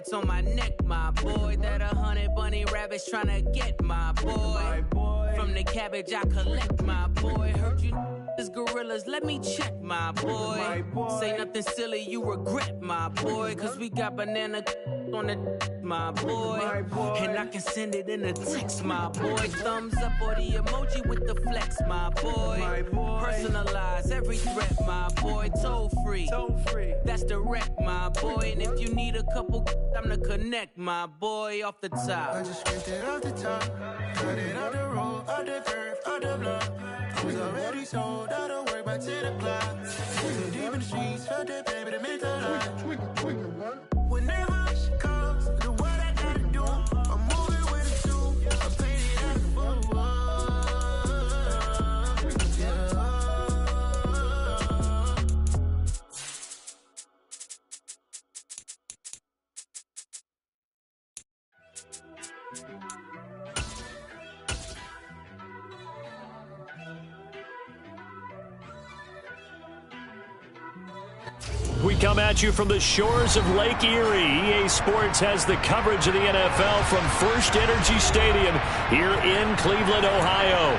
Reds on my neck, my boy. That 100 bunny rabbits tryna get my boy. From the cabbage I collect, my boy. Heard you is gorillas, let me check, my boy. Say nothing silly, you regret, my boy. Cause we got banana on the my boy. And I can send it in a text, my boy. Thumbs up or the emoji with the flex, my boy. Personalize every threat, my boy. Toll free, that's direct, my boy. And if you need a couple, I'm to connect, my boy, off the top. I just ripped it off the top, cut it out the road, out the curve, out the block. I was already sold, I don't work by 10 o'clock. So deep in the streets, felt that baby to make that hot. Whenever she calls, the what I gotta do, I'm moving with it too. I paid it out the We come at you from the shores of Lake Erie. EA Sports has the coverage of the NFL from First Energy Stadium here in Cleveland, Ohio.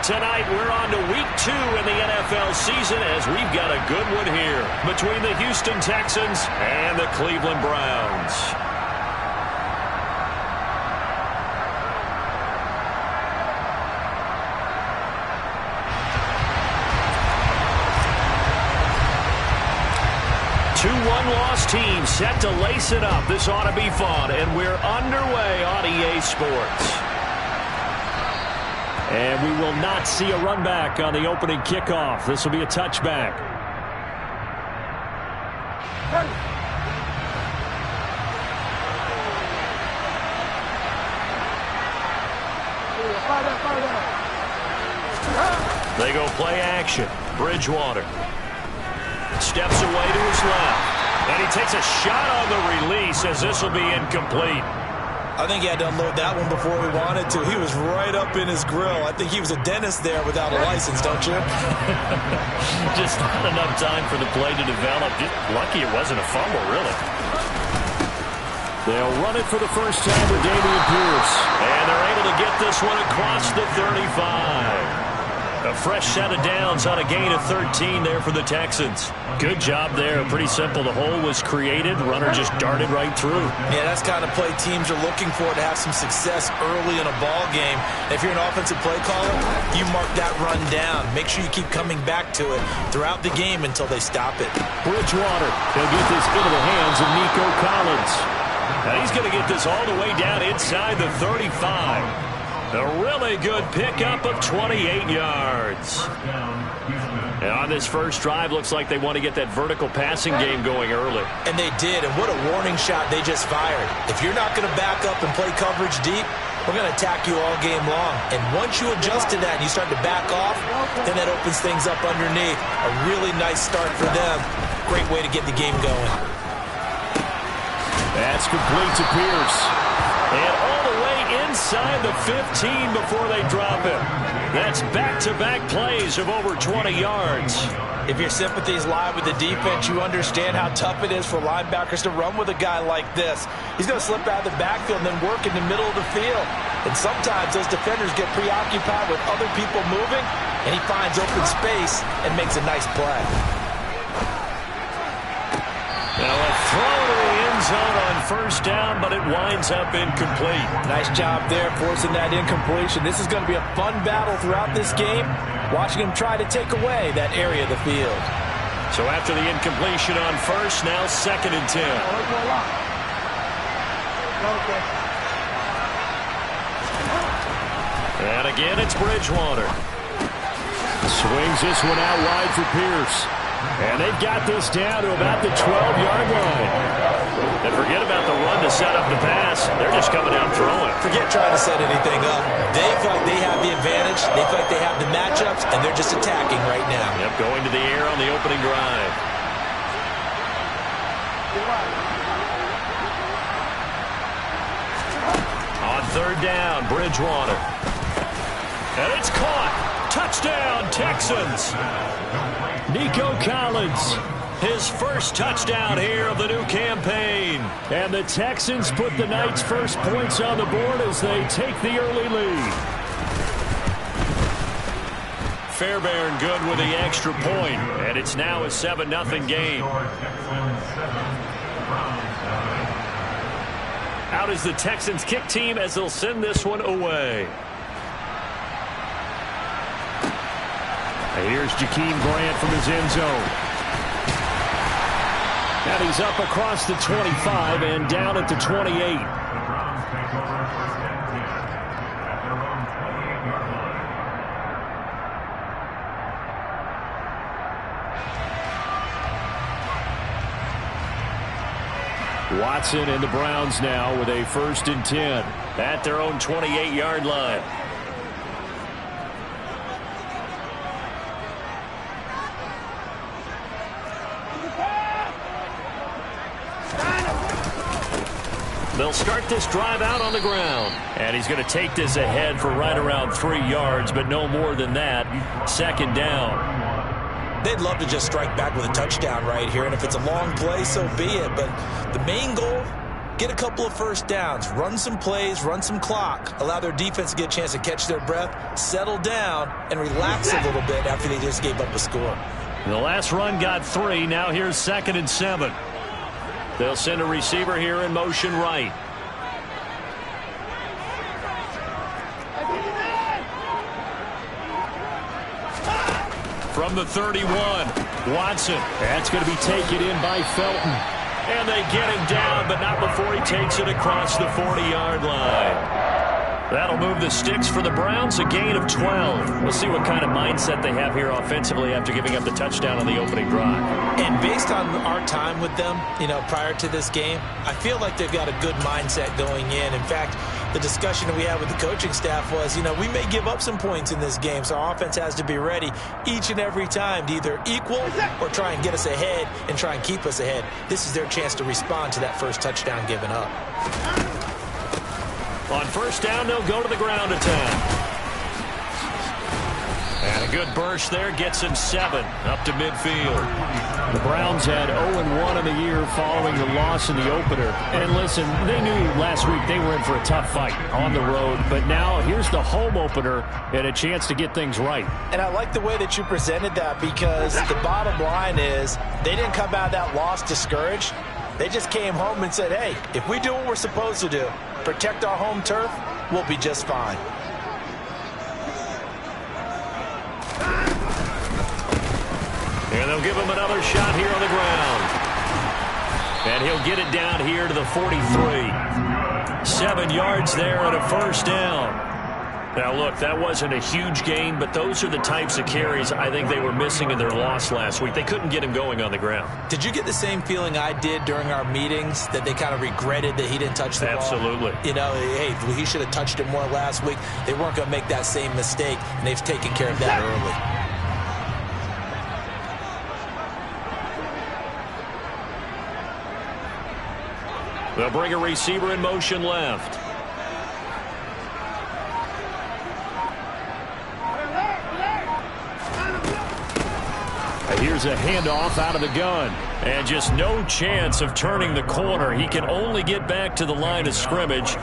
Tonight, we're on to Week 2 in the NFL season as we've got a good one here between the Houston Texans and the Cleveland Browns. Two one-loss teams set to lace it up. This ought to be fun, and we're underway on EA Sports. And we will not see a run back on the opening kickoff. This will be a touchback. They go play action. Bridgewater steps away to his left, and he takes a shot on the release as this will be incomplete. I think he had to unload that one before he wanted to. He was right up in his grill. I think he was a dentist there without a license, don't you? Just not enough time for the play to develop. Just lucky it wasn't a fumble, really. They'll run it for the first time with Dameon Pierce. And they're able to get this one across the 35. A fresh set of downs on a gain of 13 there for the Texans. Good job there. Pretty simple. The hole was created. Runner just darted right through. Yeah, that's the kind of play teams are looking for to have some success early in a ball game. If you're an offensive play caller, you mark that run down. Make sure you keep coming back to it throughout the game until they stop it. Bridgewater. He'll get this into the hands of Nico Collins. Now he's going to get this all the way down inside the 35. A really good pickup of 28 yards. And on this first drive, looks like they want to get that vertical passing game going early. And they did, and what a warning shot they just fired. If you're not going to back up and play coverage deep, we're going to attack you all game long. And once you adjust to that and you start to back off, then that opens things up underneath. A really nice start for them. Great way to get the game going. That's complete to Pierce. And all the way inside the 15 before they drop him. That's back-to-back plays of over 20 yards. If your sympathies lie with the defense, you understand how tough it is for linebackers to run with a guy like this. He's going to slip out of the backfield and then work in the middle of the field. And sometimes those defenders get preoccupied with other people moving, and he finds open space and makes a nice play. Now a throw to the end zone on first down, but it winds up incomplete. Nice job there forcing that incompletion. This is going to be a fun battle throughout this game, watching him try to take away that area of the field. So after the incompletion on first, now 2nd and 10. And again, it's Bridgewater. Swings this one out wide for Pierce. And they've got this down to about the 12-yard line. And forget about the run to set up the pass. They're just coming down throwing. Forget trying to set anything up. They feel like they have the advantage. They feel like they have the matchups, and they're just attacking right now. Yep, going to the air on the opening drive. On 3rd down, Bridgewater. And it's caught. Touchdown, Texans. Nico Collins His first touchdown here of the new campaign. And the Texans put the Knights' first points on the board as they take the early lead. Fairbairn good with the extra point, and it's now a 7-0 game. Out is the Texans kick team as they'll send this one away. And here's Jakeem Grant from his end zone. And he's up across the 25 and down at the 28. Watson and the Browns now with a 1st and 10 at their own 28-yard line. They'll start this drive out on the ground. And he's going to take this ahead for right around 3 yards, but no more than that. 2nd down. They'd love to just strike back with a touchdown right here, and if it's a long play, so be it. But the main goal, get a couple of 1st downs, run some plays, run some clock, allow their defense to get a chance to catch their breath, settle down, and relax a little bit after they just gave up a score. The last run got 3. Now here's 2nd and 7. They'll send a receiver here in motion right. From the 31, Watson. That's going to be taken in by Felton. And they get him down, but not before he takes it across the 40-yard line. That'll move the sticks for the Browns, a gain of 12. We'll see what kind of mindset they have here offensively after giving up the touchdown on the opening drive. And based on our time with them, prior to this game, I feel like they've got a good mindset going in. In fact, the discussion that we had with the coaching staff was, we may give up some points in this game, so our offense has to be ready each and every time to either equal or try and get us ahead and try and keep us ahead. This is their chance to respond to that first touchdown given up. On 1st down, they'll go to the ground attack. And a good burst there gets him 7 up to midfield. The Browns had 0-1 in the year following the loss in the opener. And listen, they knew last week they were in for a tough fight on the road. But now here's the home opener and a chance to get things right. And I like the way that you presented that, because the bottom line is they didn't come out of that loss discouraged. They just came home and said, hey, if we do what we're supposed to do, protect our home turf, we'll be just fine. And they'll give him another shot here on the ground. And he'll get it down here to the 43. 7 yards there and a 1st down. Now, look, that wasn't a huge gain, but those are the types of carries I think they were missing in their loss last week. They couldn't get him going on the ground. Did you get the same feeling I did during our meetings, that they kind of regretted that he didn't touch the ball? Absolutely. Hey, he should have touched it more last week. They weren't going to make that same mistake, and they've taken care of that early. They'll bring a receiver in motion left. Here's a handoff out of the gun. And just no chance of turning the corner. He can only get back to the line of scrimmage.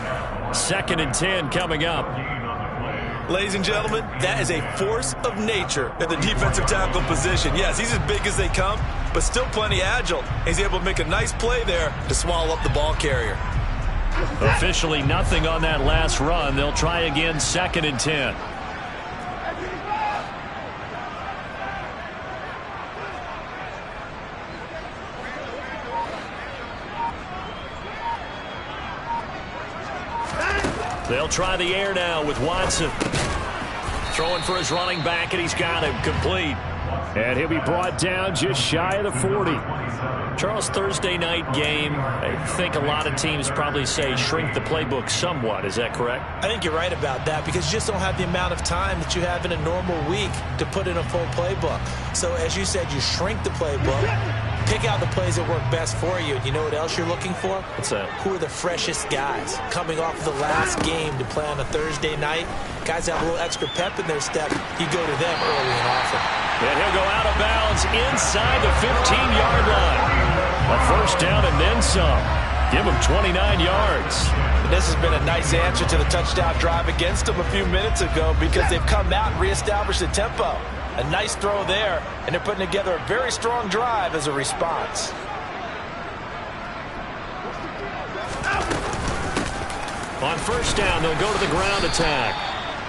2nd and 10 coming up. Ladies and gentlemen, that is a force of nature at the defensive tackle position. Yes, he's as big as they come, but still plenty agile. He's able to make a nice play there to swallow up the ball carrier. Officially nothing on that last run. They'll try again, 2nd and 10. They'll try the air now with Watson. Throwing for his running back, and he's got him complete. And he'll be brought down just shy of the 40. Charles, Thursday night game, I think a lot of teams probably say shrink the playbook somewhat. Is that correct? I think you're right about that, because you just don't have the amount of time that you have in a normal week to put in a full playbook. So as you said, you shrink the playbook. Pick out the plays that work best for you. You know what else you're looking for? What's that? Who are the freshest guys? Coming off of the last game to play on a Thursday night, guys have a little extra pep in their step. You go to them early and often. And he'll go out of bounds inside the 15-yard line. A first down and then some. Give him 29 yards. And this has been a nice answer to the touchdown drive against them a few minutes ago because they've come out and reestablished the tempo. A nice throw there, and they're putting together a very strong drive as a response. On first down, they'll go to the ground attack.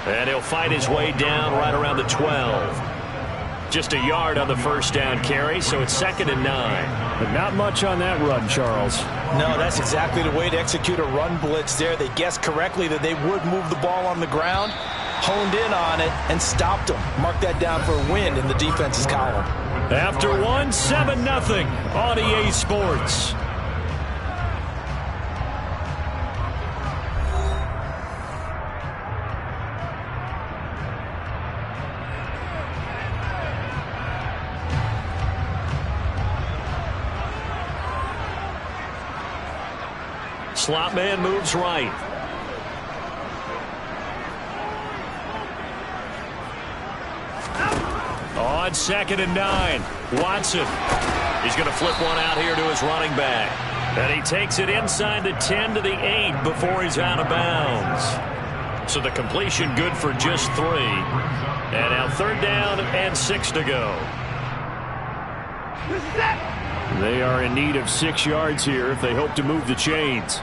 And he'll fight his way down right around the 12. Just a yard on the first down carry, so it's 2nd and 9. But not much on that run, Charles. No, that's exactly the way to execute a run blitz there. They guessed correctly that they would move the ball on the ground, honed in on it, and stopped them. Mark that down for a win in the defense's column. After one, 7-0 on EA Sports. Slot man moves right. On 2nd and 9, Watson. He's going to flip one out here to his running back. And he takes it inside the 10 to the 8 before he's out of bounds. So the completion good for just 3. And now 3rd down and 6 to go. They are in need of 6 yards here if they hope to move the chains.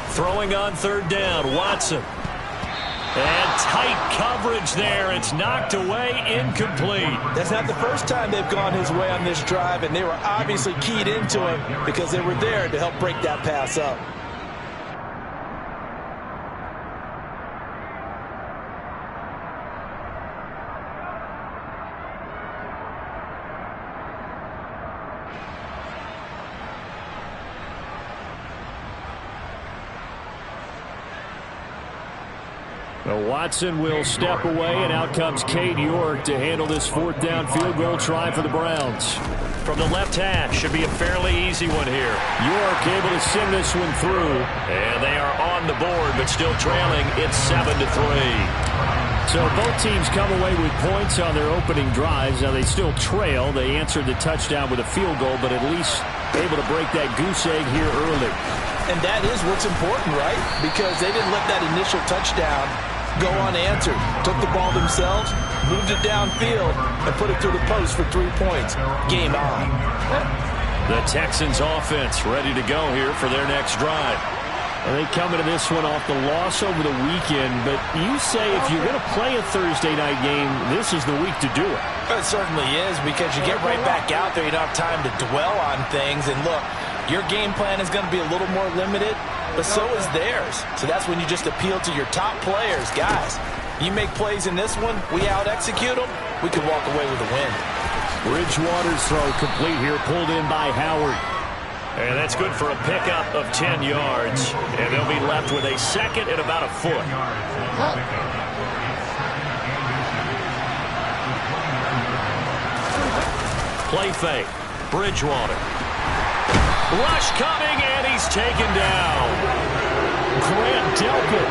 Throwing on 3rd down, Watson. And tight coverage there. It's knocked away, incomplete. That's not the first time they've gone his way on this drive, and they were obviously keyed into him because they were there to help break that pass up. Well, Watson will step away, and out comes Cade York to handle this 4th down field goal try for the Browns. From the left hash, should be a fairly easy one here. York able to send this one through. And they are on the board, but still trailing. It's 7-3. So both teams come away with points on their opening drives. Now they still trail. They answered the touchdown with a field goal, but at least able to break that goose egg here early. And that is what's important, right? Because they didn't let that initial touchdown go unanswered. Took the ball themselves, moved it downfield, and put it through the post for 3 points. Game on. The Texans offense ready to go here for their next drive. And they come into this one off the loss over the weekend, but you say if you're going to play a Thursday night game, this is the week to do it. It certainly is, because you get right back out there. You don't have time to dwell on things. And look, your game plan is going to be a little more limited, but so is theirs. So that's when you just appeal to your top players. Guys, you make plays in this one, we out-execute them, we could walk away with a win. Bridgewater's throw complete here, pulled in by Howard. And that's good for a pickup of 10 yards. And they'll be left with a 2nd and about a foot. Play fake. Bridgewater. Rush coming, and he's taken down. Grant Delpit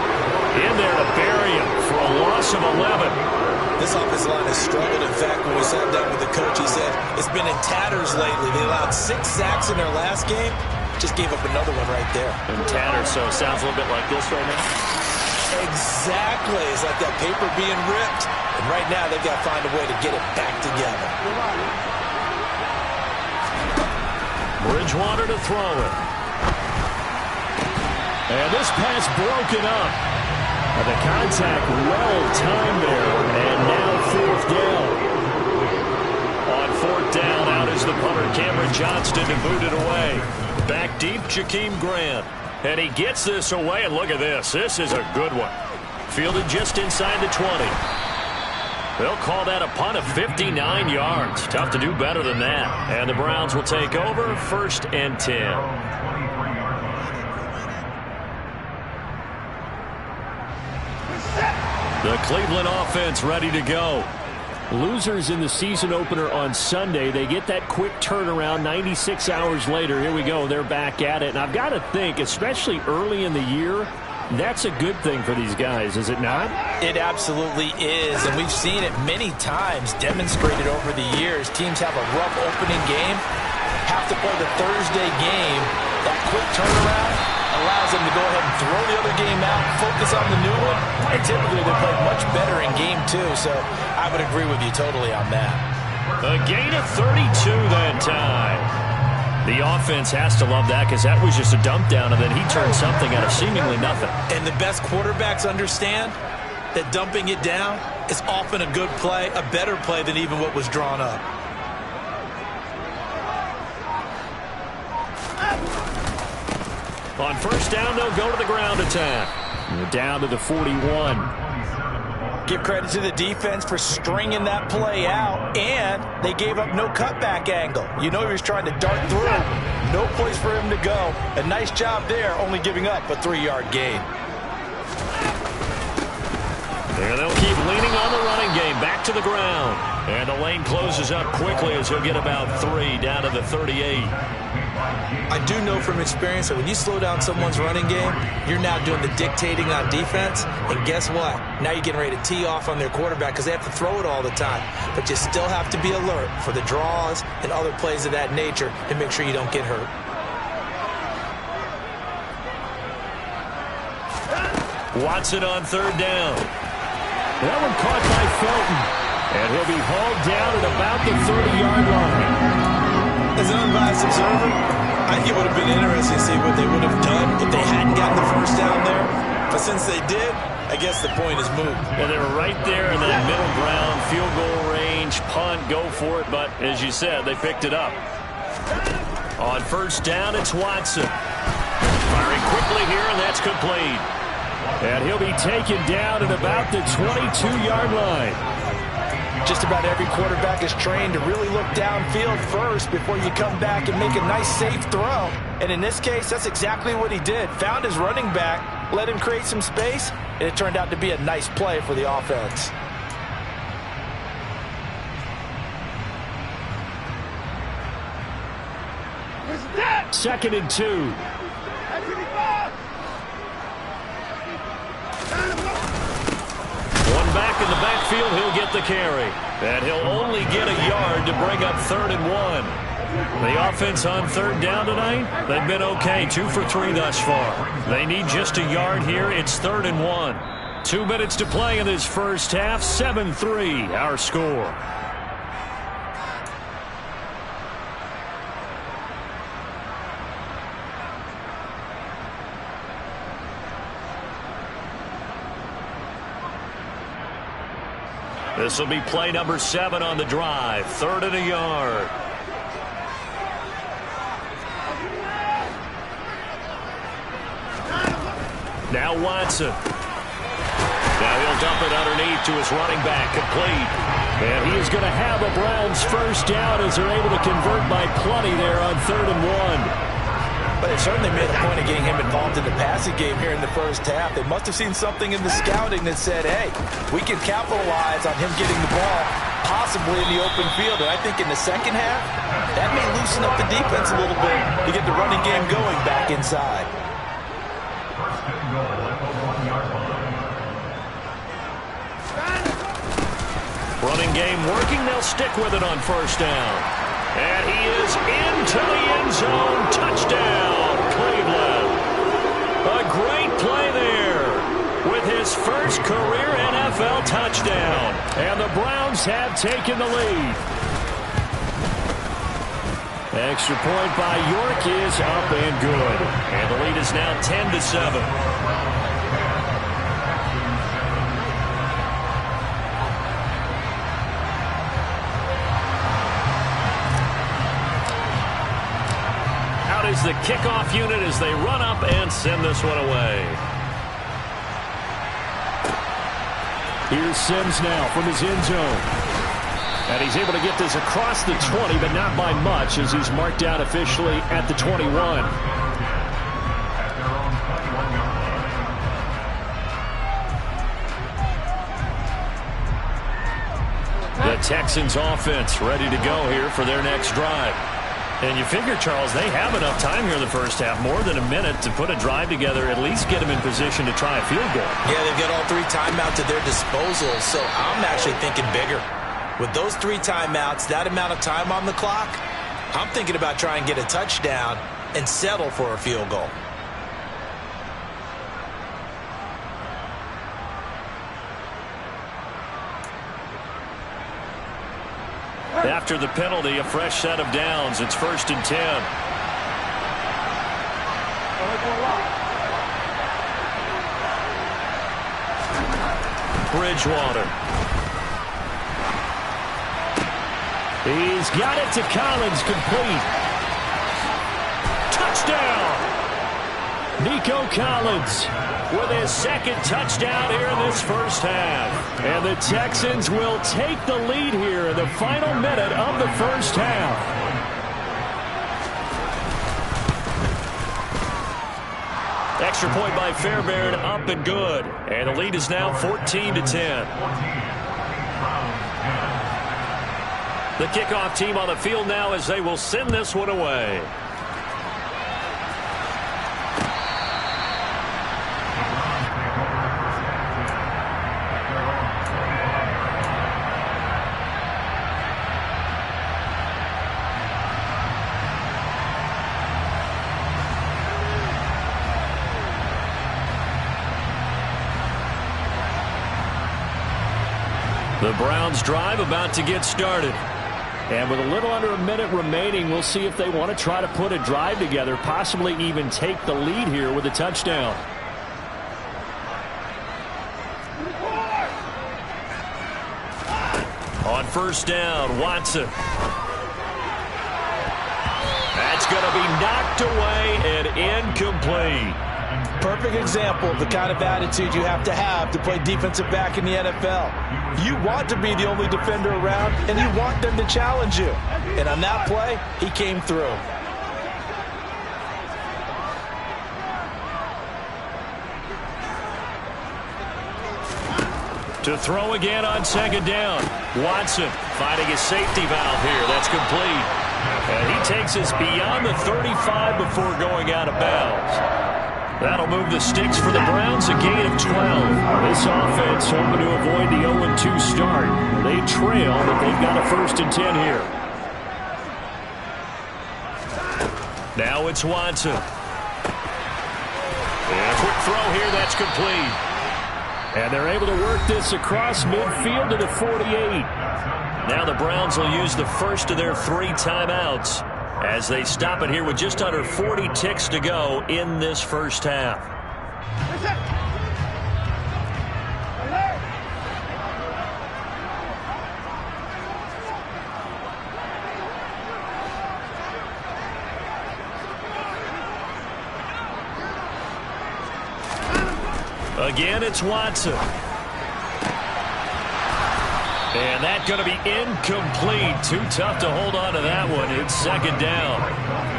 in there to bury him for a loss of 11. This offensive line has struggled. In fact, when we sat down with the coach, he said it's been in tatters lately. They allowed 6 sacks in their last game. Just gave up another one right there. In tatters, so it sounds a little bit like this right now. Exactly. It's like that paper being ripped. And right now, they've got to find a way to get it back together. Bridgewater to throw it. And this pass broken up. And the contact well-timed there. And now 4th down. On 4th down, out is the punter, Cameron Johnston, to boot it away. Back deep, Jakeem Grant. And he gets this away, and look at this. This is a good one. Fielded just inside the 20. They'll call that a punt of 59 yards. Tough to do better than that. And the Browns will take over, 1st and 10. The Cleveland offense ready to go. Losers in the season opener on Sunday. They get that quick turnaround 96 hours later. Here we go. They're back at it. And I've got to think, especially early in the year, that's a good thing for these guys, is it not? It absolutely is, and we've seen it many times demonstrated over the years. Teams have a rough opening game, have to play the Thursday game. That quick turnaround allows them to go ahead and throw the other game out, focus on the new one, and typically they play much better in game 2, so I would agree with you totally on that. A gain of 32 that time. The offense has to love that because that was just a dump down, and then he turned something out of seemingly nothing. And the best quarterbacks understand that dumping it down is often a good play, a better play than even what was drawn up. On first down, they'll go to the ground attack. They're down to the 41. Give credit to the defense for stringing that play out, and they gave up no cutback angle. You know he was trying to dart through. No place for him to go. A nice job there, only giving up a 3-yard gain. And they'll keep leaning on the running game. Back to the ground. And the lane closes up quickly as he'll get about 3 down to the 38. I do know from experience that when you slow down someone's running game, you're now doing the dictating on defense. And guess what? Now you're getting ready to tee off on their quarterback because they have to throw it all the time. But you still have to be alert for the draws and other plays of that nature to make sure you don't get hurt. Watson on third down. That one caught by Felton. And he'll be hauled down at about the 30-yard line. As an unbiased observer, I think it would have been interesting to see what they would have done if they hadn't gotten the first down there. But since they did, I guess the point is moot. And they were right there in that middle ground, field goal range, punt, go for it. But as you said, they picked it up. On first down, it's Watson. Firing quickly here, and that's complete. And he'll be taken down at about the 22-yard line. Just about every quarterback is trained to really look downfield first before you come back and make a nice, safe throw. And in this case, that's exactly what he did. Found his running back, let him create some space, and it turned out to be a nice play for the offense. Second and 2. Back in the backfield, he'll get the carry. And he'll only get a yard to bring up 3rd and 1. The offense on third down tonight, they've been okay. 2 for 3 thus far. They need just a yard here. It's 3rd and 1. 2 minutes to play in this first half. 7-3, our score. This will be play number 7 on the drive. 3rd and a yard. Now Watson. Now he'll dump it underneath to his running back, complete. And he is going to have a Browns first down as they're able to convert by plenty there on 3rd and 1. But they certainly made a point of getting him involved in the passing game here in the first half. They must have seen something in the scouting that said, hey, we can capitalize on him getting the ball, possibly in the open field. And I think in the second half, that may loosen up the defense a little bit to get the running game going back inside. Running game working. They'll stick with it on first down. And he is into the end zone. Touchdown, Cleveland. A great play there with his first career NFL touchdown. And the Browns have taken the lead. Extra point by York is up and good. And the lead is now 10-7. Is the kickoff unit as they run up and send this one away. Here's Sims now from his end zone. And he's able to get this across the 20, but not by much as he's marked out officially at the 21. Texans offense ready to go here for their next drive. And you figure, Charles, they have enough time here in the first half, more than a minute to put a drive together, at least get them in position to try a field goal. Yeah, they've got all 3 timeouts at their disposal, so I'm actually thinking bigger. With those 3 timeouts, that amount of time on the clock, I'm thinking about trying to get a touchdown and settle for a field goal. After the penalty, a fresh set of downs. It's 1st and 10. Bridgewater. He's got it to Collins, complete. Touchdown! Nico Collins with his 2nd touchdown here in this first half. And the Texans will take the lead here in the final minute of the first half. Extra point by Fairbairn, up and good. And the lead is now 14-10. The kickoff team on the field now as they will send this one away. The Browns drive about to get started. And with a little under a minute remaining, we'll see if they want to try to put a drive together, possibly even take the lead here with a touchdown. On 1st down, Watson. That's going to be knocked away and incomplete. Perfect example of the kind of attitude you have to play defensive back in the NFL. You want to be the only defender around, and you want them to challenge you. And on that play, he came through. To throw again on 2nd down. Watson finding his safety valve here. That's complete. And he takes us beyond the 35 before going out of bounds. That'll move the sticks for the Browns, a gain of 12. This offense hoping to avoid the 0-2 start. They trail, but they've got a 1st and 10 here. Now it's Watson. And a quick throw here, that's complete. And they're able to work this across midfield to the 48. Now the Browns will use the first of their 3 timeouts as they stop it here with just under 40 ticks to go in this first half. Again, it's Watson. And that's going to be incomplete. Too tough to hold on to that one. It's 2nd down.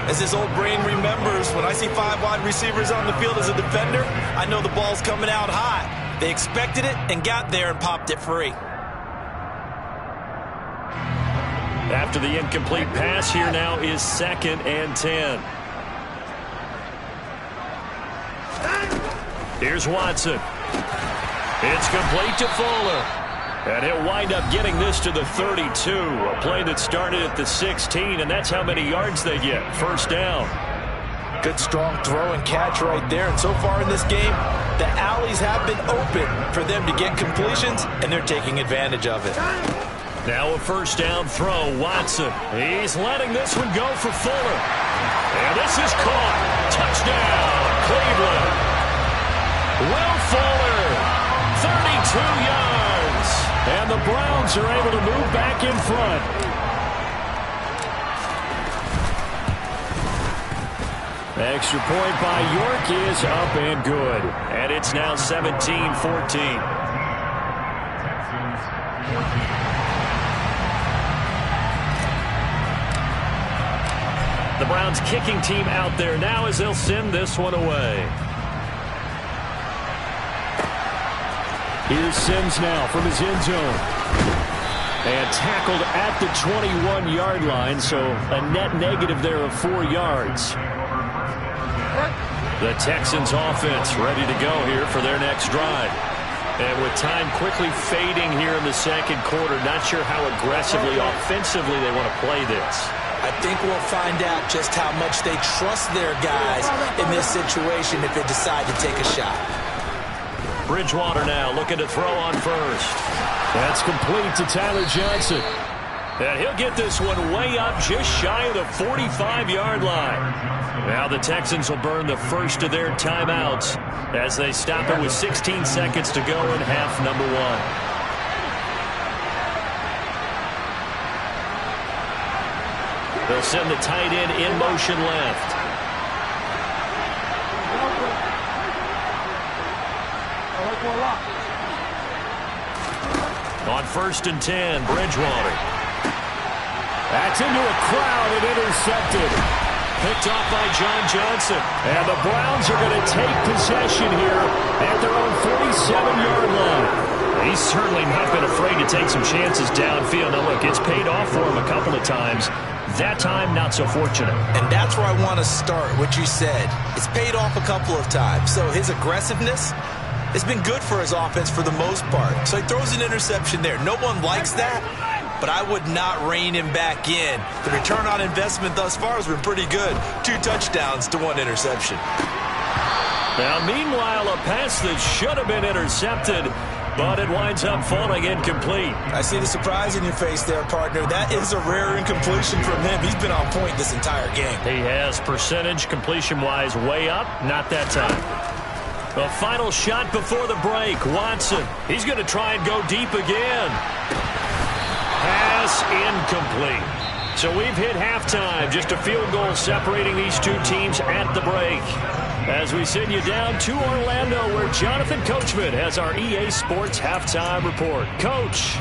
As his old brain remembers, when I see 5 wide receivers on the field as a defender, I know the ball's coming out hot. They expected it and got there and popped it free. After the incomplete pass, here now is 2nd and 10. Here's Watson. It's complete to Fuller. And he'll wind up getting this to the 32. A play that started at the 16, and that's how many yards they get. 1st down. Good strong throw and catch right there. And so far in this game, the alleys have been open for them to get completions, and they're taking advantage of it. Now a 1st down throw. Watson. He's letting this one go for Fuller. And this is caught. Touchdown, Cleveland. Will Fuller, 32 yards. And the Browns are able to move back in front. Extra point by York is up and good. And it's now 17-14. The Browns kicking team out there now as they'll send this one away. Here's Sims now from his end zone. And tackled at the 21-yard line, so a net negative there of 4 yards. The Texans offense ready to go here for their next drive. And with time quickly fading here in the second quarter, not sure how aggressively, offensively they want to play this. I think we'll find out just how much they trust their guys in this situation if they decide to take a shot. Bridgewater now looking to throw on first. That's complete to Tyler Johnson. And he'll get this one way up just shy of the 45-yard line. Now the Texans will burn the first of their timeouts as they stop it with 16 seconds to go in half number 1. They'll send the tight end in motion left. On 1st and 10, Bridgewater. That's into a crowd and intercepted. Picked off by John Johnson. And the Browns are going to take possession here at their own 47-yard line. He's certainly not been afraid to take some chances downfield. Now, look, it's paid off for him a couple of times. That time, not so fortunate. And that's where I want to start, what you said. It's paid off a couple of times. So his aggressiveness has been good for his offense for the most part. So he throws an interception there. No one likes that, but I would not rein him back in. The return on investment thus far has been pretty good. 2 touchdowns to 1 interception. Now, meanwhile, a pass that should have been intercepted, but it winds up falling incomplete. I see the surprise in your face there, partner. That is a rare incompletion from him. He's been on point this entire game. He has percentage completion-wise way up. Not that time. The final shot before the break. Watson. He's going to try and go deep again. Pass incomplete. So we've hit halftime. Just a field goal separating these two teams at the break. As we send you down to Orlando, where Jonathan Coachman has our EA Sports Halftime Report. Coach.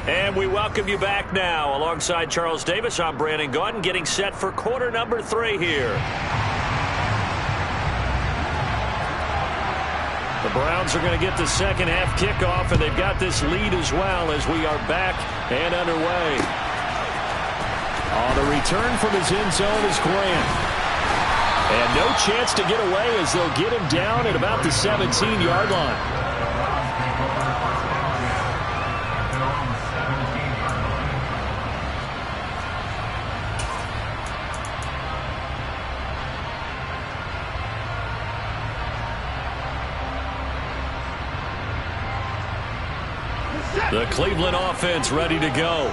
And we welcome you back now. Alongside Charles Davis, I'm Brandon Gaudin, getting set for quarter number 3 here. The Browns are going to get the second half kickoff, and they've got this lead as well as we are back and underway. On the return from his end zone is Grant. And no chance to get away as they'll get him down at about the 17-yard line. The Cleveland offense ready to go.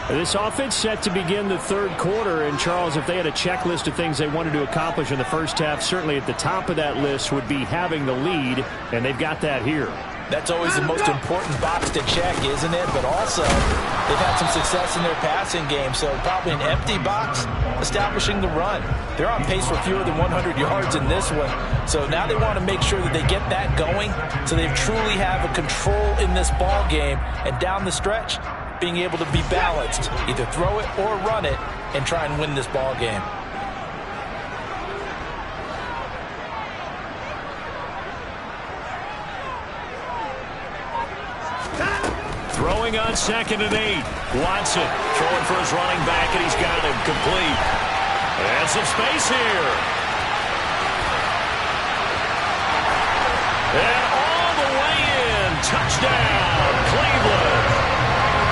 This offense set to begin the third quarter. And, Charles, if they had a checklist of things they wanted to accomplish in the first half, certainly at the top of that list would be having the lead, and they've got that here. That's always the most important box to check, isn't it? But also, they've had some success in their passing game, so probably an empty box establishing the run. They're on pace for fewer than 100 yards in this one, so now they want to make sure that they get that going so they truly have a control in this ball game, and down the stretch, being able to be balanced, either throw it or run it, and try and win this ball game. Throwing on 2nd and 8. Watson throwing for his running back, and he's got him complete. And some space here. And all the way in. Touchdown, Cleveland.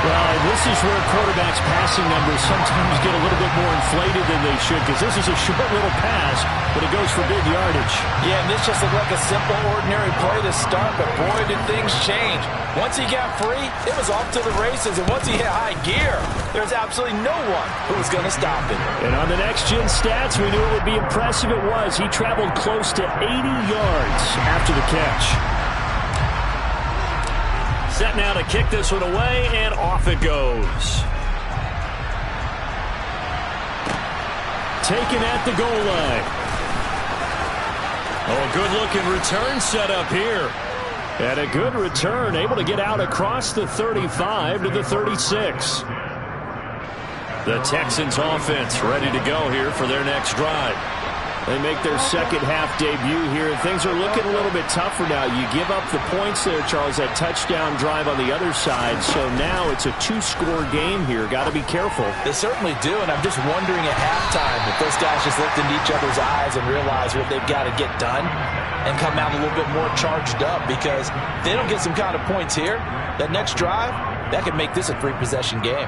Well, this is where quarterbacks' passing numbers sometimes get a little bit more inflated than they should, because this is a short little pass, but it goes for big yardage. Yeah, and this just looked like a simple, ordinary play to start, but boy, did things change. Once he got free, it was off to the races, and once he hit high gear, there's absolutely no one who was going to stop him. And on the next-gen stats, we knew it would be impressive. It was. He traveled close to 80 yards after the catch. Set now to kick this one away, and off it goes. Taken at the goal line. Oh, good-looking return set up here. And a good return, able to get out across the 35 to the 36. The Texans offense ready to go here for their next drive. They make their second half debut here, and things are looking a little bit tougher now. You give up the points there, Charles, that touchdown drive on the other side. So now it's a 2-score game here. Got to be careful. They certainly do, and I'm just wondering at halftime if those guys just looked into each other's eyes and realize what they've got to get done and come out a little bit more charged up, because if they don't get some kind of points here, that next drive, that could make this a 3-possession game.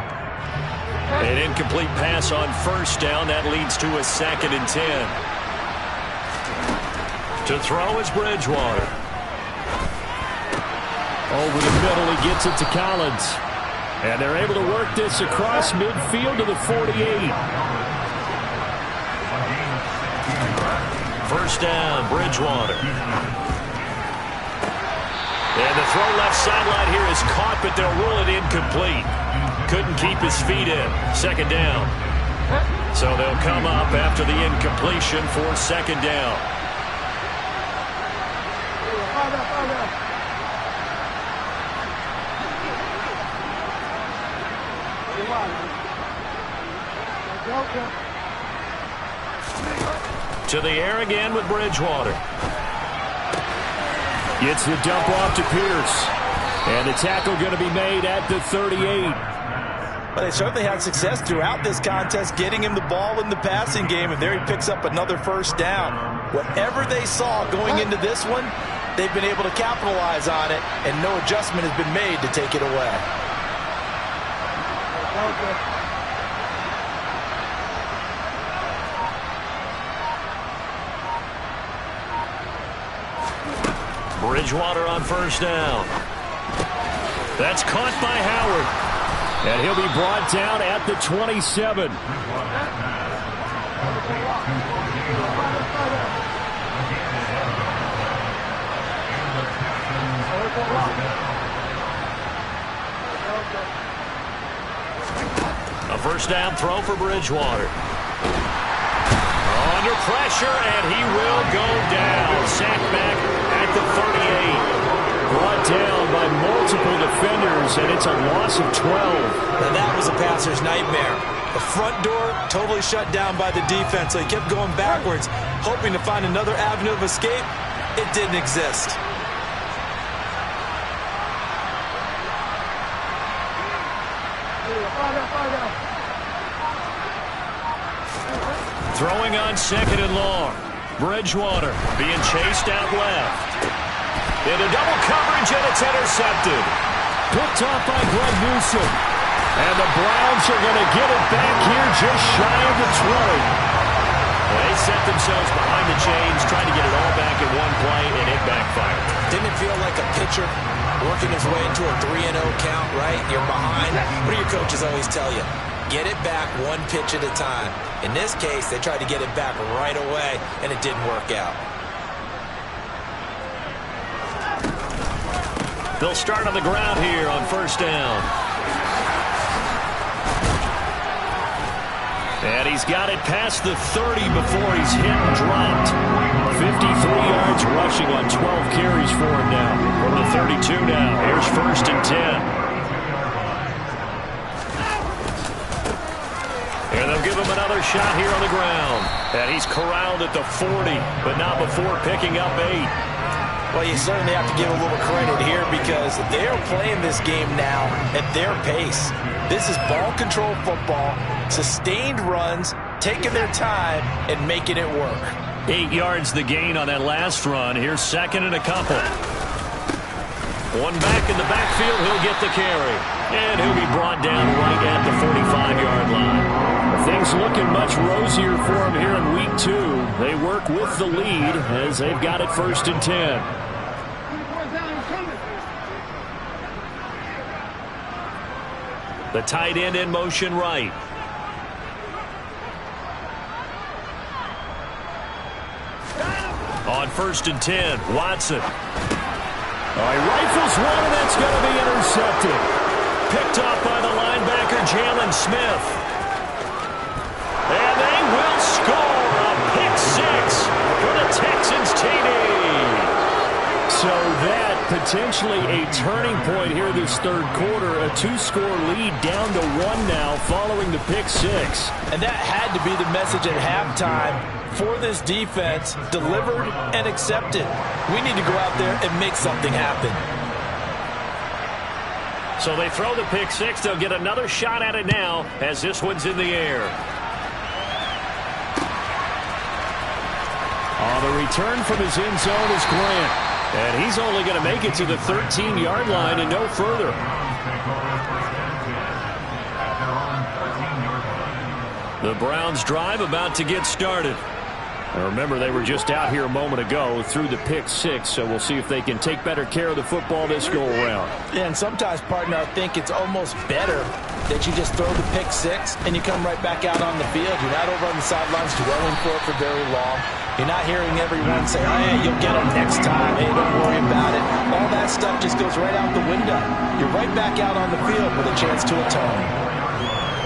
An incomplete pass on first down. That leads to a 2nd and 10. To throw is Bridgewater. Over the middle, he gets it to Collins. And they're able to work this across midfield to the 48. First down, Bridgewater. And the throw left sideline here is caught, but they'll rule it incomplete. Couldn't keep his feet in. 2nd down. So they'll come up after the incompletion for 2nd down. To the air again with Bridgewater. Gets the dump off to Pierce. And the tackle going to be made at the 38. But they certainly had success throughout this contest getting him the ball in the passing game, and there he picks up another first down. Whatever they saw going into this one, they've been able to capitalize on it, and no adjustment has been made to take it away. Bridgewater on first down. That's caught by Howard. And he'll be brought down at the 27. A first down throw for Bridgewater. Under pressure, and he will go down. Sacked back at the 38. Brought down by multiple defenders, and it's a loss of 12. Now that was a passer's nightmare. The front door totally shut down by the defense, so he kept going backwards, hoping to find another avenue of escape. It didn't exist. Throwing on 2nd and long. Bridgewater being chased out left. Into double coverage, and it's intercepted. Picked off by Greg Newsome. And the Browns are going to get it back here just shy of the 20. They set themselves behind the chains, trying to get it all back in one play, and it backfired. Didn't it feel like a pitcher working his way into a 3-0 count, right? You're behind. What do your coaches always tell you? Get it back one pitch at a time. In this case, they tried to get it back right away, and it didn't work out. They'll start on the ground here on first down. And he's got it past the 30 before he's hit and dropped. 53 yards rushing on 12 carries for him now. From the 32 now. Here's 1st and 10. And they'll give him another shot here on the ground. And he's corralled at the 40, but not before picking up 8. Well, you certainly have to give a little credit here, because they're playing this game now at their pace. This is ball control football, sustained runs, taking their time, and making it work. 8 yards the gain on that last run. Here's 2nd and a couple. One back in the backfield, he'll get the carry. And he'll be brought down right at the 45-yard line. Things looking much rosier for him here in week 2. They work with the lead as they've got it 1st and 10. The tight end in motion right. On 1st and 10, Watson. He rifles one, and that's going to be intercepted. Picked off by the linebacker, Jalen Smith. And they will score a pick 6 for the Texans TD. So that potentially a turning point here this third quarter. A 2-score lead down to 1 now following the pick six. And that had to be the message at halftime for this defense. Delivered and accepted. We need to go out there and make something happen. So they throw the pick six. They'll get another shot at it now as this one's in the air. On the return from his end zone is Grant. And he's only going to make it to the 13-yard line and no further. The Browns drive about to get started. And remember, they were just out here a moment ago through the pick six, so we'll see if they can take better care of the football this go-around. Yeah, and sometimes, partner, I think it's almost better that you just throw the pick six and you come right back out on the field. You're not over on the sidelines dwelling for it for very long. You're not hearing everyone say, oh, hey, you'll get them next time. Hey, don't worry about it. All that stuff just goes right out the window. You're right back out on the field with a chance to atone.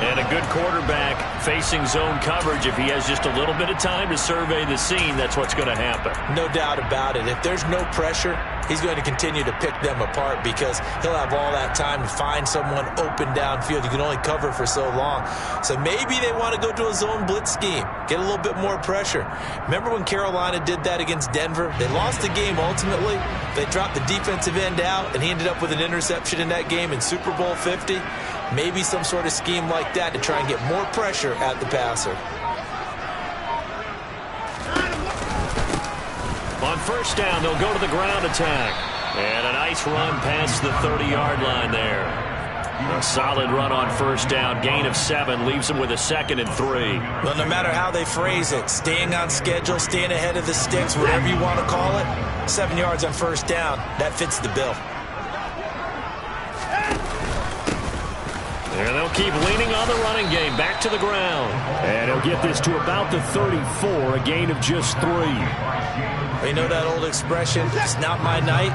And a good quarterback facing zone coverage. If he has just a little bit of time to survey the scene, that's what's going to happen. No doubt about it. If there's no pressure, he's going to continue to pick them apart because he'll have all that time to find someone open downfield. You can only cover for so long. So maybe they want to go to a zone blitz scheme, get a little bit more pressure. Remember when Carolina did that against Denver? They lost the game ultimately. They dropped the defensive end out, and he ended up with an interception in that game in Super Bowl 50. Maybe some sort of scheme like that to try and get more pressure at the passer. On first down, they'll go to the ground attack. And a nice run past the 30-yard line there. A solid run on first down. Gain of 7 leaves them with a 2nd and 3. Well, no matter how they phrase it, staying on schedule, staying ahead of the sticks, whatever you want to call it, 7 yards on first down, that fits the bill. And they'll keep leaning on the running game. Back to the ground. And he'll get this to about the 34, a gain of just 3. You know that old expression, it's not my night?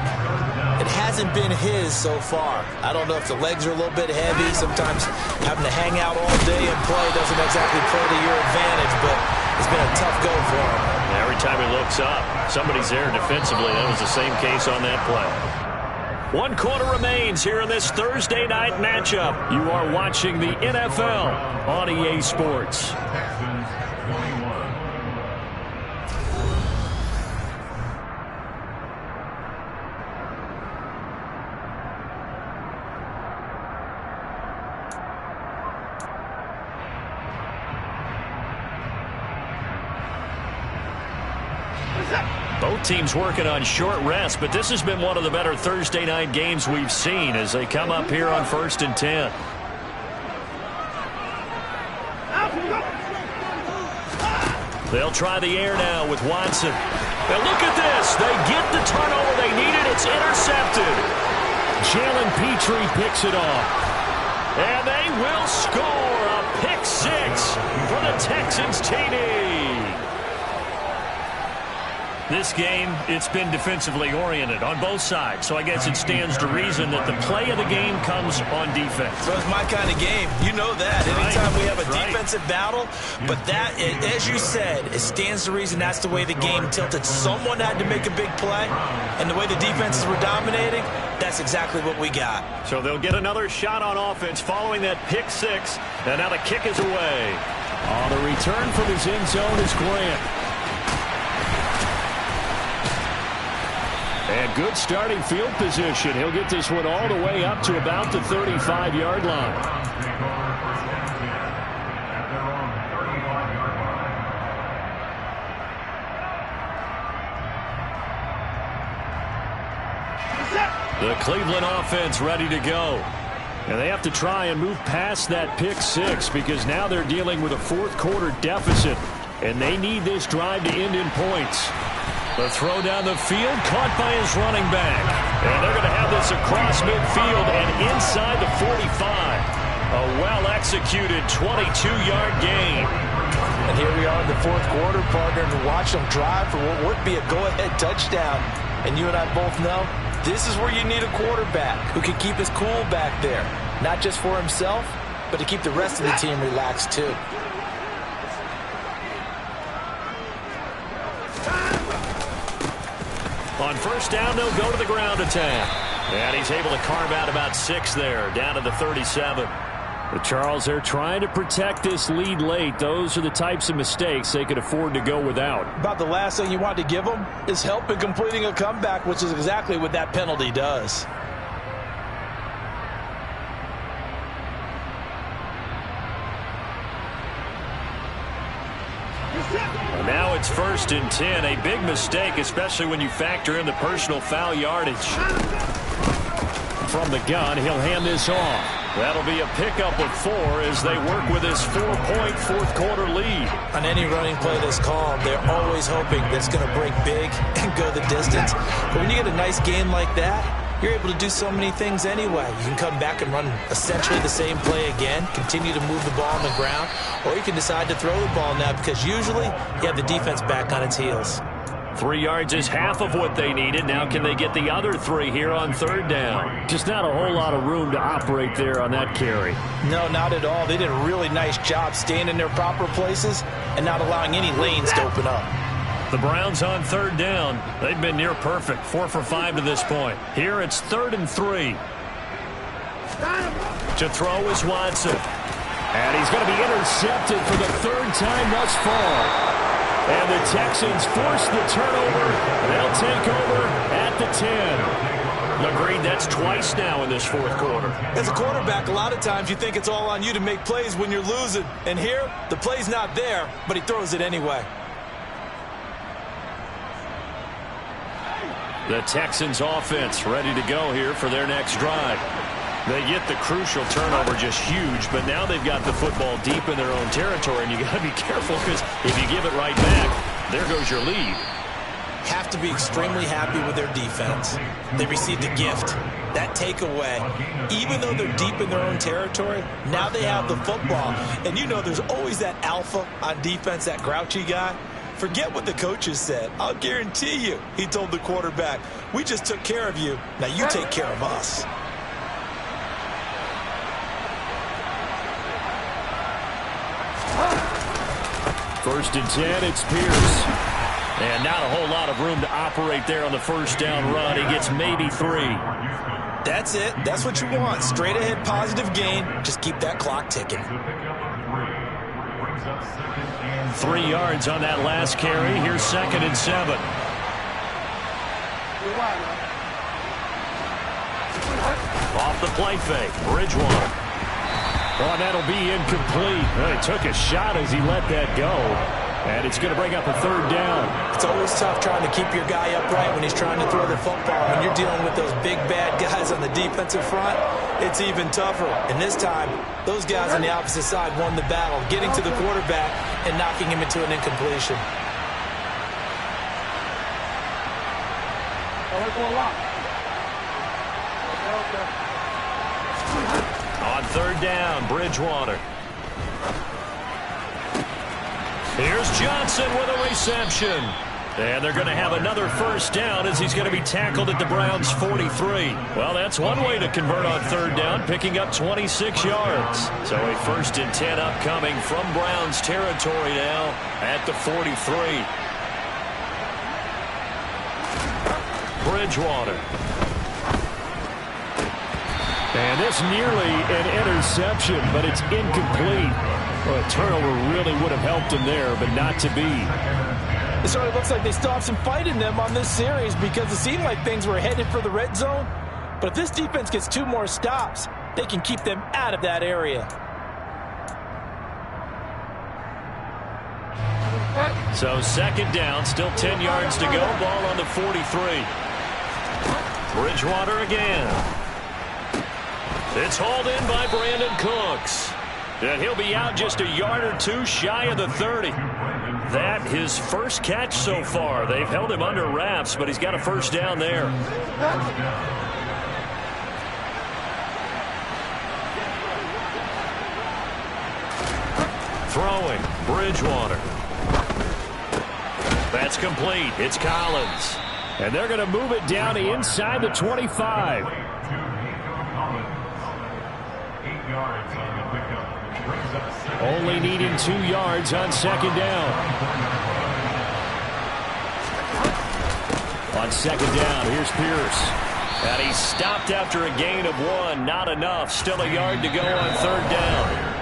It hasn't been his so far. I don't know if the legs are a little bit heavy. Sometimes having to hang out all day and play doesn't exactly play to your advantage, but it's been a tough go for him. Every time he looks up, somebody's there defensively. That was the same case on that play. 1 quarter remains here in this Thursday night matchup. You are watching the NFL on EA Sports. Both teams working on short rest, but this has been one of the better Thursday night games we've seen as they come up here on 1st and 10. They'll try the air now with Watson. Now look at this. They get the turnover they needed. It's intercepted. Jalen Petrie picks it off. And they will score a pick 6 for the Texans TD. This game, it's been defensively oriented on both sides, so I guess it stands to reason that the play of the game comes on defense. So it's my kind of game. You know that. Anytime we have a defensive battle, but that, as you said, it stands to reason that's the way the game tilted. Someone had to make a big play, and the way the defenses were dominating, that's exactly what we got. So they'll get another shot on offense following that pick 6, and now the kick is away. On the return from his end zone is Grant. And good starting field position. He'll get this one all the way up to about the 35-yard line. The Cleveland offense ready to go. And they have to try and move past that pick 6 because now they're dealing with a fourth quarter deficit. And they need this drive to end in points. The throw down the field, caught by his running back. And they're going to have this across midfield and inside the 45. A well-executed 22-yard gain. And here we are in the fourth quarter, partner, to watch them drive for what would be a go-ahead touchdown. And you and I both know this is where you need a quarterback who can keep his cool back there. Not just for himself, but to keep the rest of the team relaxed too. On first down, they'll go to the ground attack. And he's able to carve out about 6 there, down to the 37. But Charles, they're trying to protect this lead late. Those are the types of mistakes they could afford to go without. About the last thing you want to give them is help in completing a comeback, which is exactly what that penalty does. Now it's 1st and 10. A big mistake, especially when you factor in the personal foul yardage. From the gun, he'll hand this off. That'll be a pickup of 4 as they work with this 4-point fourth-quarter lead. On any running play that's called, they're always hoping that it's going to break big and go the distance. But when you get a nice game like that, you're able to do so many things anyway. You can come back and run essentially the same play again, continue to move the ball on the ground, or you can decide to throw the ball now because usually you have the defense back on its heels. 3 yards is half of what they needed. Now can they get the other 3 here on 3rd down? Just not a whole lot of room to operate there on that carry. No, not at all. They did a really nice job staying in their proper places and not allowing any lanes to open up. The Browns on 3rd down. They've been near perfect. 4 for 5 to this point. Here it's 3rd and 3. To throw is Watson. And he's going to be intercepted for the 3rd time thus far. And the Texans force the turnover. They'll take over at the 10. Agreed, that's twice now in this 4th quarter. As a quarterback, a lot of times you think it's all on you to make plays when you're losing. And here, the play's not there, but he throws it anyway. The Texans offense ready to go here for their next drive. They get the crucial turnover, just huge, but now they've got the football deep in their own territory, and you got to be careful because if you give it right back, there goes your lead. Have to be extremely happy with their defense. They received a gift. That takeaway, even though they're deep in their own territory, now they have the football. And you know there's always that alpha on defense, that grouchy guy. Forget what the coaches said. I'll guarantee you, he told the quarterback, we just took care of you. Now you take care of us. First and 10, it's Pierce. And not a whole lot of room to operate there on the first down run. He gets maybe 3. That's it. That's what you want. Straight ahead positive gain. Just keep that clock ticking. 3 yards on that last carry. Here's 2nd and 7. Off the play fake. Bridgewater. Oh, that'll be incomplete. Well, he took a shot as he let that go. And it's going to bring up a 3rd down. It's always tough trying to keep your guy upright when he's trying to throw the football. When you're dealing with those big, bad guys on the defensive front, it's even tougher. And this time, those guys on the opposite side won the battle, getting to the quarterback and knocking him into an incompletion. On 3rd down, Bridgewater. Here's Johnson with a reception. And they're going to have another first down as he's going to be tackled at the Browns' 43. Well, that's one way to convert on 3rd down, picking up 26 yards. So a 1st and 10 upcoming from Browns territory now at the 43. Bridgewater. And this nearly an interception, but it's incomplete. Well, a turnover really would have helped him there, but not to be. It sort of looks like they still have some fight in them on this series because it seemed like things were headed for the red zone. But if this defense gets 2 more stops, they can keep them out of that area. So 2nd down, still 10 yards to go. Ball on the 43. Bridgewater again. It's hauled in by Brandon Cooks. And he'll be out just a yard or 2 shy of the 30. That his first catch so far. They've held him under wraps, but he's got a first down there. Throwing, Bridgewater. That's complete. It's Collins. And they're going to move it down to inside the 25. Only needing 2 yards on 2nd down. On second down, here's Pierce. And he's stopped after a gain of 1. Not enough. Still a yard to go on third down.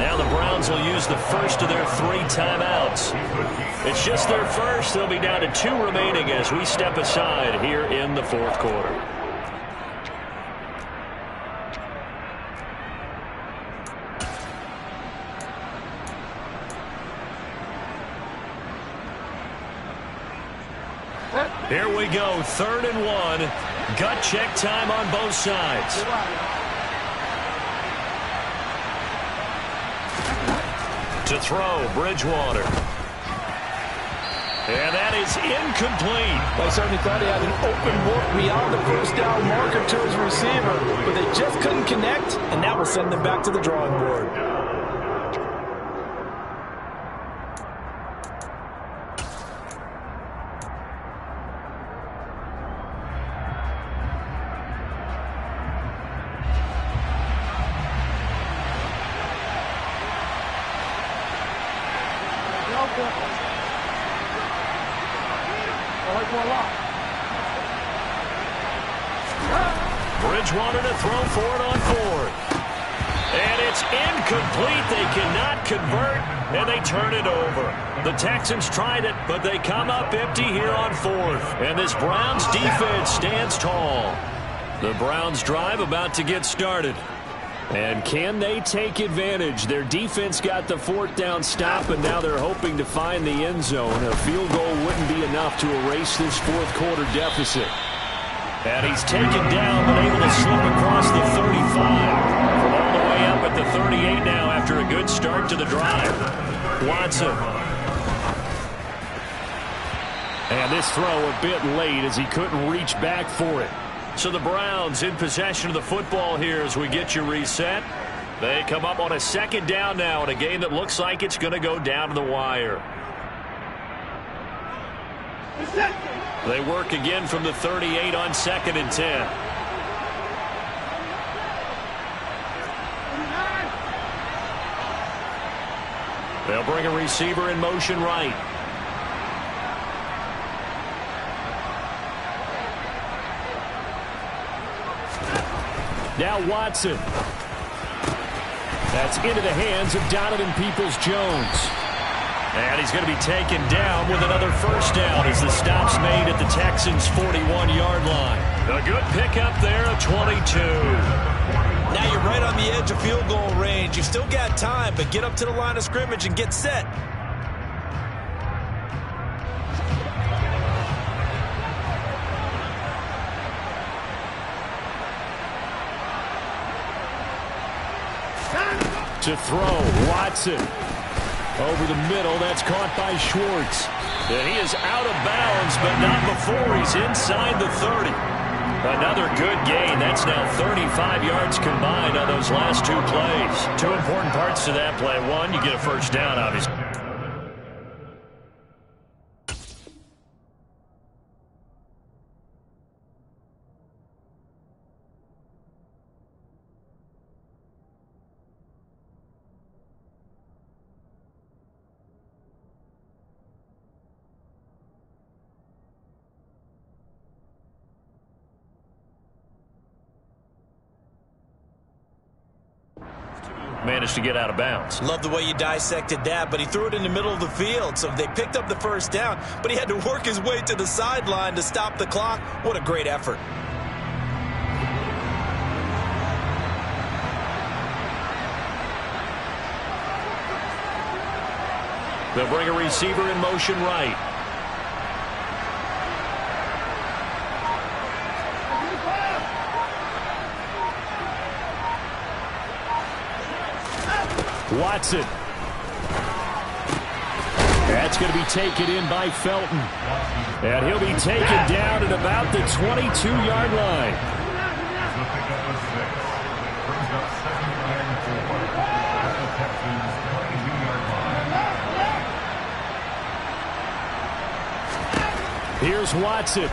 Now the Browns will use the first of their 3 timeouts. It's just their first. They'll be down to 2 remaining as we step aside here in the fourth quarter. Here we go, 3rd and 1. Gut check time on both sides. To throw, Bridgewater. And that is incomplete. I certainly thought he had an open look beyond the first down marker to his receiver, but they just couldn't connect, and that will send them back to the drawing board. Bridgewater to throw for it on 4th. And it's incomplete. They cannot convert, and they turn it over. The Texans tried it, but they come up empty here on 4th. And this Browns defense stands tall. The Browns drive about to get started. And can they take advantage? Their defense got the 4th down stop, and now they're hoping to find the end zone. A field goal wouldn't be enough to erase this fourth quarter deficit. And he's taken down, but able to slip across the 35. From all the way up at the 38 now after a good start to the drive. Watson. And this throw a bit late as he couldn't reach back for it. So the Browns in possession of the football here as we get you reset. They come up on a 2nd down now in a game that looks like it's going to go down to the wire. They work again from the 38 on 2nd and 10. They'll bring a receiver in motion right. Now Watson. That's into the hands of Donovan Peoples-Jones. And he's going to be taken down with another first down as the stop's made at the Texans' 41-yard line. A good pickup there of 22. Now you're right on the edge of field goal range. You've still got time, but get up to the line of scrimmage and get set. To throw, Watson. Over the middle, that's caught by Schwartz. And he is out of bounds, but not before he's inside the 30. Another good gain. That's now 35 yards combined on those last 2 plays. 2 important parts to that play. 1, you get a first down, obviously. Managed to get out of bounds. Love the way you dissected that, but he threw it in the middle of the field, so they picked up the first down, but he had to work his way to the sideline to stop the clock. What a great effort. They'll bring a receiver in motion right. Watson. That's going to be taken in by Felton. And he'll be taken down at about the 22-yard line. Here's Watson.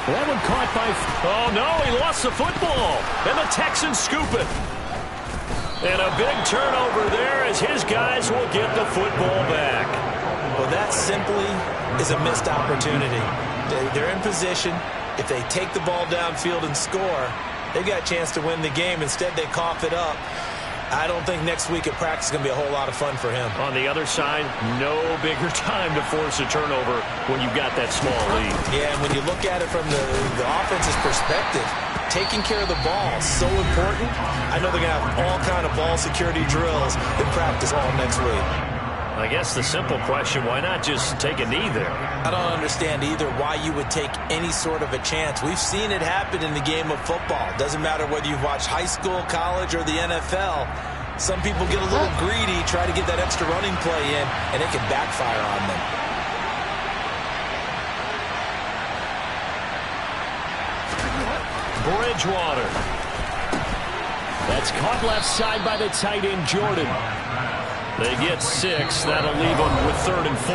That one caught by... Oh, no, he lost the football. And the Texans scoop it. And a big turnover there as his guys will get the football back. Well, that That simply is a missed opportunity. They're in position. If they take the ball downfield and score, they've got a chance to win the game. Instead, they cough it up. I don't think next week at practice is going to be a whole lot of fun for him. On the other side, no bigger time to force a turnover when you've got that small lead. Yeah, and when you look at it from the offense's perspective, taking care of the ball is so important. I know they're going to have all kind of ball security drills in practice all next week. I guess the simple question, why not just take a knee there? I don't understand either why you would take any sort of a chance. We've seen it happen in the game of football. Doesn't matter whether you've watched high school, college, or the NFL. Some people get a little greedy, try to get that extra running play in, and it can backfire on them. Bridgewater. That's caught left side by the tight end, Jordan. They get 6. That'll leave them with 3rd and 4.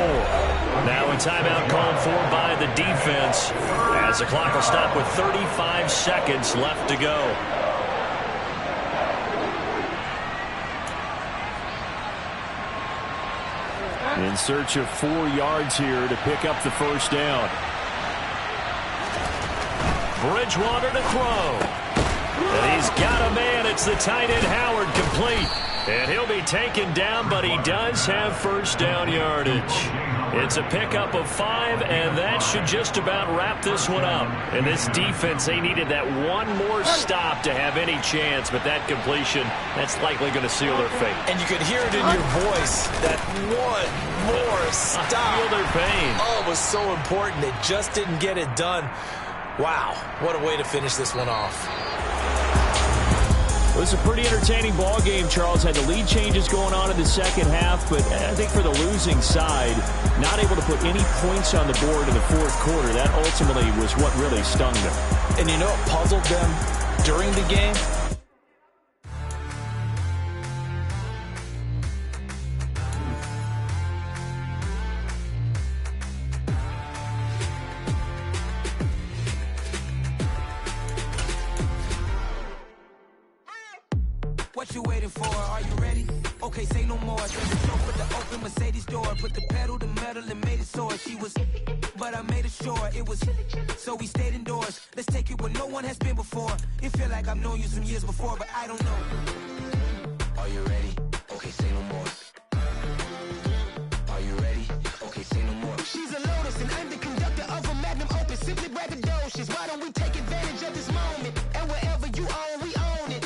Now a timeout called for by the defense as the clock will stop with 35 seconds left to go. In search of 4 yards here to pick up the first down. Bridgewater to throw. And he's got a man. It's the tight end, Howard, complete. And he'll be taken down, but he does have first down yardage. It's a pickup of 5, and that should just about wrap this one up. And this defense, they needed that one more stop to have any chance, but that completion, that's likely going to seal their fate. And you could hear it in your voice, that one more stop. I feel their pain. Oh, it was so important. They just didn't get it done. Wow, what a way to finish this one off. It was a pretty entertaining ball game, Charles. Had the lead changes going on in the second half, but I think for the losing side, not able to put any points on the board in the fourth quarter, that ultimately was what really stung them. And you know what puzzled them during the game? What you waiting for? Are you ready? Okay, say no more. There's a show for the open Mercedes door. Put the pedal to metal and made it soar. She was, but I made it sure it was. So we stayed indoors. Let's take it where no one has been before. It feel like I've known you some years before, but I don't know. Are you ready? Okay, say no more. Are you ready? Okay, say no more. She's a Lotus and I'm the conductor of a magnum opus. Simply braggadocious. Why don't we take advantage of this moment? And wherever you own, we own it.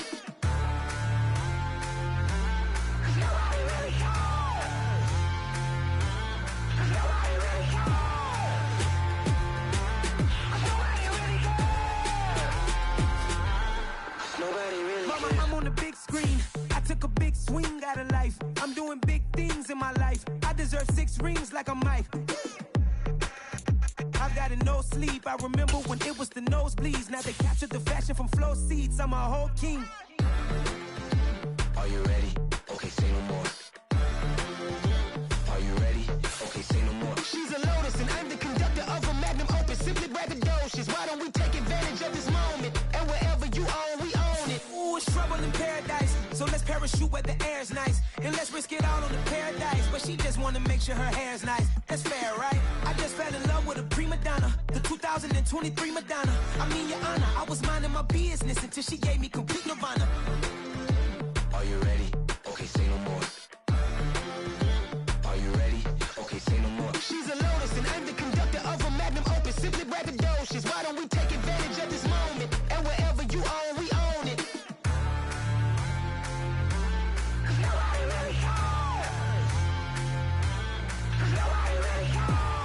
I'm on the big screen. I took a big swing out of life. I'm doing big things in my life. I deserve 6 rings like I'm Mike. I've got no sleep. I remember when it was the nosebleeds. Now they captured the fashion from flow seats. I'm a whole king. Are you ready? Okay, say no more. Are you ready? Okay, say no more. She's a Lotus and I'm the conductor of a magnum opus. Simply braggadocious. Why don't we take advantage of this moment? And wherever you own, we own it. Ooh, it's trouble in paradise. So let's parachute where the air's nice. And let's risk it all on the paradise. But she just wanna make sure her hair's nice. That's fair, right? I just fell in love with a prima donna. The 2023 Madonna. I mean, your honor, I was minding my business until she gave me complete nirvana. Are you ready? Okay, say no more. Are you ready? Okay, say no more. She's a Lotus and I'm the conductor of a magnum opus. Simply braggadocious. Why don't we take advantage of this moment? And wherever you own, we own it. Nobody really cares. Nobody really cares.